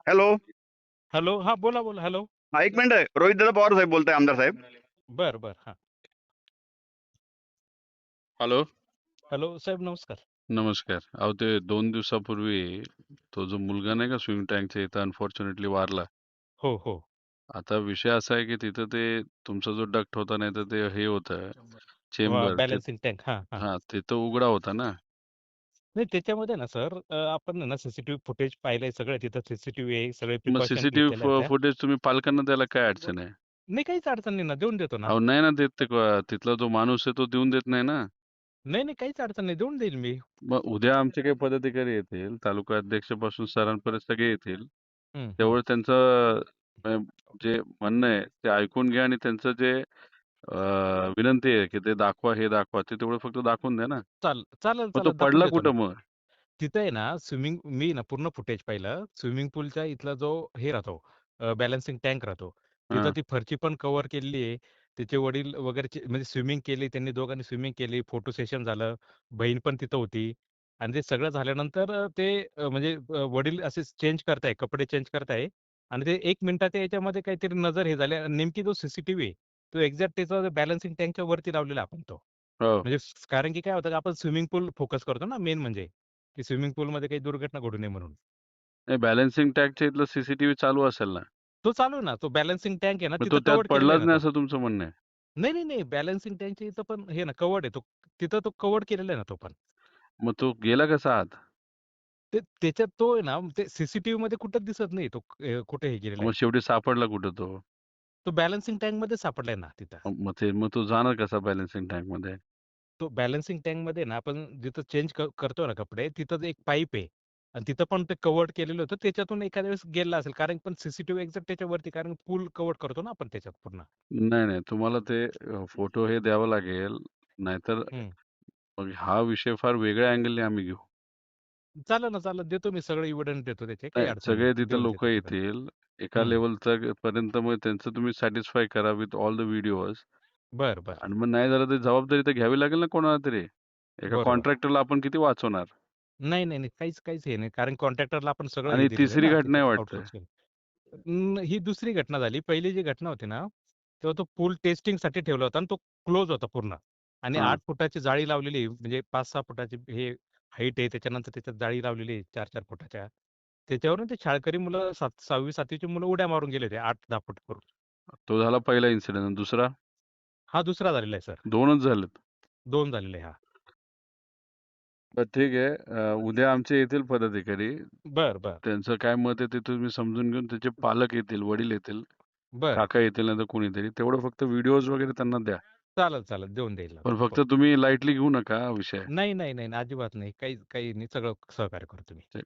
Hello. Hello. हा, बोला बोला. हॅलो. हा, एक मिनिट आहे. रोहित दादा पवार साहेब बोलताय, आमदार साहेब. बर बर. हा. हॅलो. हॅलो साहेब, नमस्कार. नमस्कार. अहो, ते 2 दिवसापूर्वी तो जो मुलगा नाही का स्विम टँकच्या इथं अनफॉर्च्युनेटली वारला. हो हो. आता विषय असा आहे की तिथं ते तुमचा जो डक्ट होता, नाही तर ते हे होतं चेंबर ते. Balancing tank. हा हा. हा, तिथं उघडा होता ना. नाही, त्याच्यामध्ये ना सर, आपण ना सीसीटीव्ही फुटेज पाहिलंय, सगळं तिथं सीसीटीव्ही आहे, सगळे मग प्रिकॉशन घेतलेल्या आहेत सीसीटीव्ही त्या. फुटेज तुम्ही पालकांना द्यायला काय अडचण आहे? नाही, काहीच अडचण नाही ना, देऊन देतो ना. अहो, नाही ना देत ते तिथला जो माणूस आहे तो देऊन देत नाही ना. नाही नाही, काहीच अडचण नाही, देऊन देईल मी. मग उद्या आमचे काही पदाधिकारी येतील, तालुका अध्यक्षापासून सरांपर्यंत सगळे येतील. हम्म, हम्म. तेवढं त्यांचं जे म्हणणं आहे ते ऐकून घ्या आणि त्यांचं जे विनंती आहे की ते दाखवा, हे दाखवा, ते तेवढं फक्त दाखवून द्या ना. चालेल मग तो चालेल, दाखवून पडला देतो ना. कुठं मग? तिथं आहे ना स्विमिंग, मी ना पूर्ण फुटेज पाहिलं. स्विमिंग पूलच्या इथला जो हे राहतो, बॅलन्सिंग टँक राहतो, तिथं हां. ती फरची पण कव्हर केलेली आहे. त्याचे वडील वगैरे म्हणजे स्विमिंग केली, त्यांनी दोघांनी स्विमिंग केली, फोटो सेशन झालं, बहीण पण तिथं होती. आणि ते सगळं झाल्यानंतर ते म्हणजे वडील असे चेंज करताय, कपडे चेंज करताय. आणि ते 1 मिनिटाच्या याच्यामध्ये काहीतरी नजर हे झाले, आणि नेमकी जो सीसीटीव्ही आहे तो एक्झॅक्ट त्याचा बॅलन्सिंग टँकच्या वरती लावलेला आपण तो. हो. म्हणजे कारण की काय होतं, की आपण स्विमिंग पूल फोकस करतो ना मेन म्हणजे, की स्विमिंग पूलमध्ये काही दुर्घटना घडू नये म्हणून. नाही, बॅलन्सिंग टॅगच्या इथलं सीसीटीव्ही चालू असेल ना. तो चालू आहे ना, तो बॅलन्सिंग टँक आहे ना, मग तो तिथं त्यात कव्हर केलेला आहे पडलाच ना नाही तो. असं तुमचं म्हणणं आहे? नाही नाही नाही, बॅलन्सिंग टँकच्या इथं पण हे ना कव्हर्ड आहे तो. तिथं तो कव्हर केलेला आहे ना तो पण. मग तो गेला कसा आत? ते त्याच्यात तो आहे ना, ते सीसीटीव्ही मध्ये कुठं दिसत नाही तो, कुठे हे गेलेला मग आहे. शेवटी सापडला कुठं तो? तो बॅलन्सिंग टँक मध्ये सापडलाय ना तिथं. मग तो जाणार कसा बॅलन्सिंग टँक मध्ये? तो बॅलन्सिंग टँक मध्ये ना, आपण जिथं चेंज करतो ना कपडे, तिथं एक पाईप आहे. आणि तिथं पण ते कव्हर केलेलं होतं, त्याच्यातून एखाद्या वेळेस गेला असेल, कारण पण सीसीटीव्ही एक्झॅक्ट त्याच्यावरती, कारण पूल कव्हर करतो ना आपण त्याच्यात पूर्ण. नाही, नाही. तुम्हाला ते फोटो हे द्यावं लागेल. नाहीतर हम्म. मग हा विषय फार वेगळ्या अँगलने आम्ही घेऊ. चालेल ना, चालेल, देतो मी सगळं एव्हिडन्स देतो, त्याचे काही नाही, अडचण नाही, सगळे तिथं देऊन लोकं देतो तिकडे. येतील. एका हम्म. लेव्हलचं पर्यंत मग त्यांचं तुम्ही सॅटिस्फाय करा विथ ऑल द व्हिडिओज. बर बर. आणि मग नाही झालं तर जबाबदारी तर घ्यावी लागेल ना कोणाला तरी. एका बरोबर. कॉन्ट्रॅक्टरला आपण किती वाचवणार? नाही नाही नाही, काहीच काहीच हे नाही, कारण कॉन्ट्रॅक्टरला आपण सगळं हे आणि दिलेलं आहे तिसरी ना, घटना तिथं आहे वाटतं. आउटसोर्स केलं. ही दुसरी घटना झाली. पहिली जी घटना होती ना, तेव्हा तो पूल टेस्टिंगसाठी ठेवला होता आणि तो क्लोज होता पूर्ण. आणि हां. 8 फुटाची जाळी लावलेली आहे, म्हणजे 5-6 फुटाची हे हाईट आहे. त्याच्यानंतर त्याच्यात जाळी लावलेली आहे 4-4 फुटाच्या. त्याच्यावरून ते शाळकरी मुलं, 6वी-7वीची मुलं उड्या मारून गेले होते 8-10 फूट करून. तो झाला पहिला इन्सिडेंट. दुसरा? हा दुसरा झालेला आहे सर. 2च झालेत. 2 झालेले आहे. हा. तर ठीक आहे. उद्या आमचे येतील पदाधिकारी. बर बर. त्यांचं काय मत आहे ते तुम्ही समजून घेऊन त्याचे पालक येतील, वडील येतील, बर. काका येतील, नाही तर कोणीतरी. तेवढं फक्त व्हिडिओज वगैरे त्यांना द्या. चालेल चालेल, देऊन देईल ना पण तो. फक्त हो. तुम्ही लाईटली घेऊ नका हा विषय. नाही नाही नाही, अजिबात नाही, काही काही नाही, सगळं सहकार्य करतो मी. ते